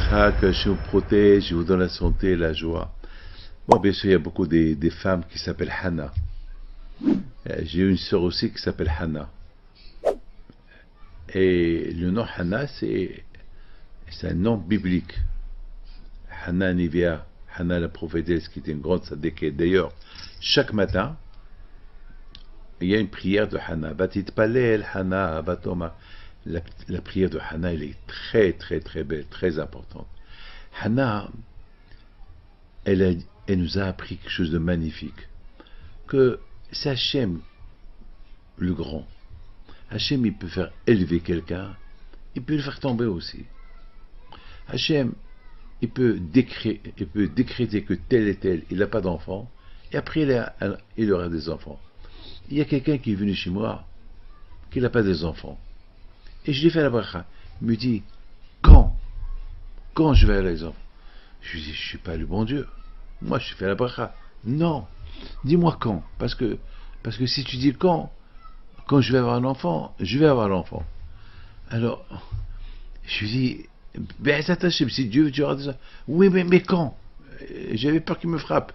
bracha, que je vous protège, je vous donne la santé, la joie. Bon, bien sûr, il y a beaucoup des femmes qui s'appellent Hannah. J'ai une sœur aussi qui s'appelle Hannah. Et le nom Hannah, c'est un nom biblique. Hannah Nivia, Hannah la prophétesse, qui était une grande sadéquée. D'ailleurs, chaque matin, il y a une prière de Hannah. Batit Palel, Hannah, Batoma. La prière de Hannah, elle est très, très, très belle, très importante. Hannah, elle nous a appris quelque chose de magnifique. Que c'est Hachem, le grand. Hachem, il peut faire élever quelqu'un, il peut le faire tomber aussi. Hachem, il peut décréter que tel et tel, il n'a pas d'enfant, et après il aura des enfants. Il y a quelqu'un qui est venu chez moi, qui n'a pas des enfants. Et je lui ai fait la bracha. Il me dit, quand je vais avoir les enfants? Je lui dis, je ne suis pas le bon Dieu. Moi, je fais la bracha. Non, dis-moi quand. Parce que si tu dis quand je vais avoir un enfant, je vais avoir l'enfant. Alors, je lui dis, ben, si Dieu tu auras des enfants. Oui, mais quand? J'avais peur qu'il me frappe.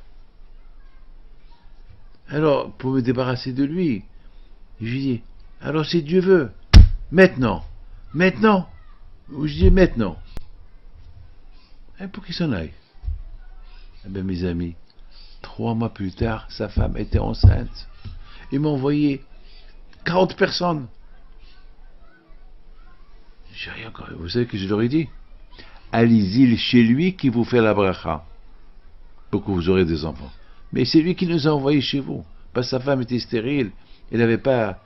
Alors, pour me débarrasser de lui, je lui dis, alors si Dieu veut, maintenant, ou je dis maintenant. Et pour qu'il s'en aille. Eh bien, mes amis, 3 mois plus tard, sa femme était enceinte. Il m'a envoyé 40 personnes. J'ai rien. Vous savez que je leur ai dit? Allez-y chez lui qui vous fait la bracha, pour que vous aurez des enfants. Mais c'est lui qui nous a envoyés chez vous. Parce que sa femme était stérile, elle n'avait pas,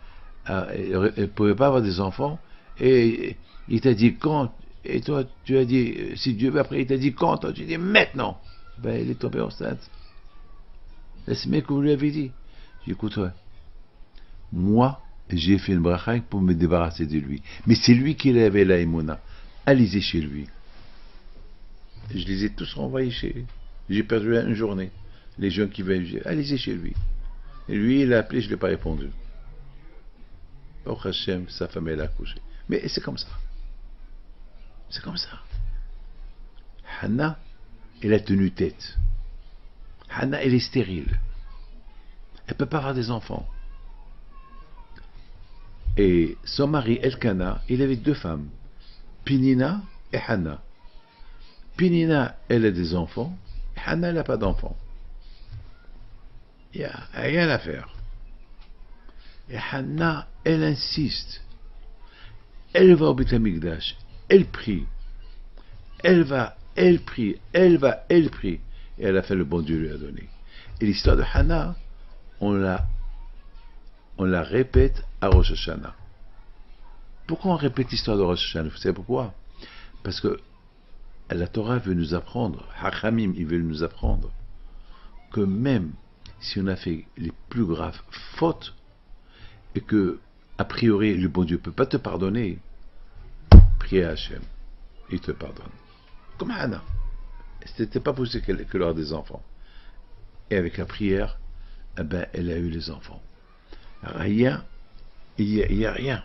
elle ne pouvait pas avoir des enfants. Et il t'a dit quand? Et toi, tu as dit, si Dieu veut, après il t'a dit quand? Toi, tu as dit maintenant. Ben, elle est tombée enceinte. C'est bien que vous lui avez dit. J'ai dit, écoute, moi, j'ai fait une bracha pour me débarrasser de lui. Mais c'est lui qui avait la émona. Allez-y chez lui. Je les ai tous renvoyés chez lui. J'ai perdu une journée. Les gens qui venaient, allez-y chez lui. Et lui, il a appelé, je ne lui ai pas répondu. Au Hachem, sa femme, elle a accouché. Mais c'est comme ça. C'est comme ça. Hannah, elle a tenu tête. Hannah, elle est stérile. Elle ne peut pas avoir des enfants. Et son mari, Elkana, il avait 2 femmes. Pinina et Hannah. Pinina, elle a des enfants. Hannah, elle n'a pas d'enfants. Il n'y a rien à faire. Et Hannah, elle insiste. Elle va au Beth Amikdash. Elle prie. Elle prie. Elle prie. Et elle a fait le bon Dieu lui a donné. Et l'histoire de Hannah, on la répète à Rosh Hashanah. Pourquoi on répète l'histoire de Rosh Hashanah? Vous savez pourquoi? Parce que la Torah veut nous apprendre, Hachamim, il veut nous apprendre que même si on a fait les plus graves fautes et que, a priori, le bon Dieu ne peut pas te pardonner, prie à Hachem, il te pardonne. Comme Hannah. C'était pas possible qu'elle ait des enfants. Et avec la prière, eh ben, elle a eu les enfants. Rien, il n'y a rien.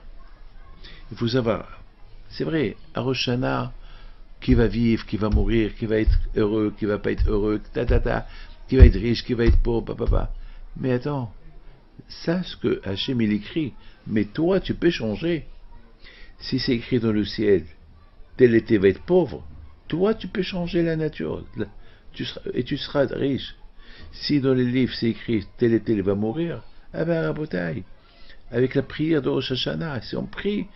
Il faut savoir, c'est vrai, à Rosh Hashanah, qui va vivre, qui va mourir, qui va être heureux, qui va pas être heureux, qui va être riche, qui va être pauvre, papa. Mais attends, sache que Hachem il écrit, mais toi tu peux changer. Si c'est écrit dans le ciel, tel été va être pauvre, toi tu peux changer la nature, et tu seras riche. Si dans les livres c'est écrit, tel été va mourir, ah ben rabotaille, avec la prière de Rosh Hashanah, si on prie,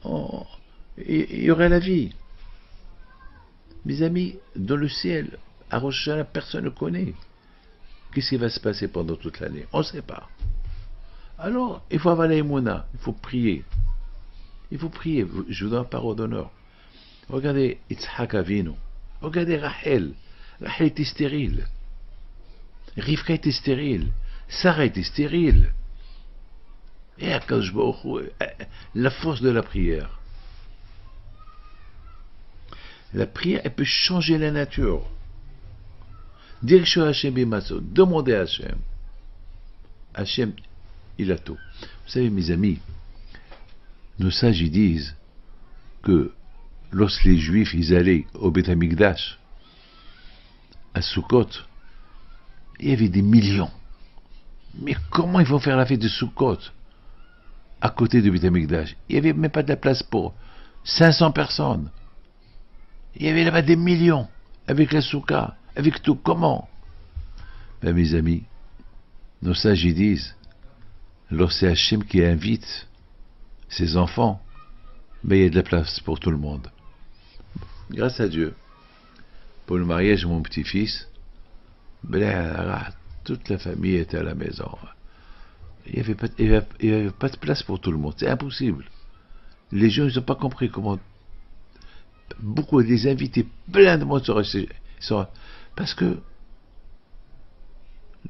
il y aura la vie. Mes amis, dans le ciel, à Rosh Hashanah, personne ne connaît. Qu'est-ce qui va se passer pendant toute l'année? On ne sait pas. Alors, il faut avoir la émouna, il faut prier. Il faut prier, je vous donne parole d'honneur. Regardez Yitzhak Avinu, regardez Rachel. Rachel était stérile. Rivka était stérile. Sarah était stérile. Et Akadosh Baruch Hu, la force de la prière. La prière, elle peut changer la nature. Dire que Hachem bimaso, demandez à Hachem. Hachem, il a tout. Vous savez, mes amis, nos sages ils disent que lorsque les Juifs ils allaient au Beth Amikdash, à Sukkot, il y avait des millions. Mais comment ils vont faire la fête de Sukkot à côté du Beth Amikdash? Il n'y avait même pas de la place pour 500 personnes. Il y avait là-bas des millions, avec la soukha, avec tout. Comment? Ben, mes amis, nos sages ils disent, lorsque c'est Hachem qui invite ses enfants, ben, il y a de la place pour tout le monde. Grâce à Dieu, pour le mariage de mon petit-fils, ben, toute la famille était à la maison. Il n'y avait pas de place pour tout le monde. C'est impossible. Les gens n'ont pas compris comment beaucoup des invités, plein de monde sont parce que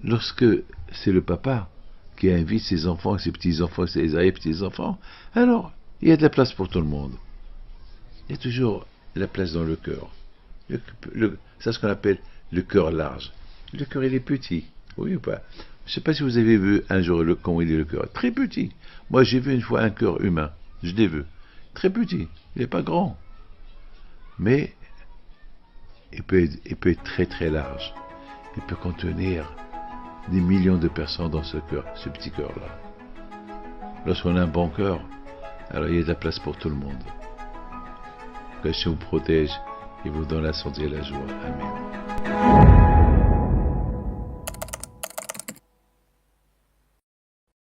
lorsque c'est le papa qui invite ses enfants, ses petits-enfants, ses arrière-petits-enfants, alors il y a de la place pour tout le monde. Il y a toujours la place dans le cœur. C'est ce qu'on appelle le cœur large. Le cœur, il est petit, oui ou pas? Je ne sais pas si vous avez vu un jour comment il est le cœur. Très petit. Moi, j'ai vu une fois un cœur humain. Je l'ai vu. Très petit. Il n'est pas grand. Mais il peut être très très large. Il peut contenir des millions de personnes dans ce cœur, ce petit cœur-là. Lorsqu'on a un bon cœur, alors il y a de la place pour tout le monde. Que Dieu vous protège et vous donne la santé et la joie. Amen.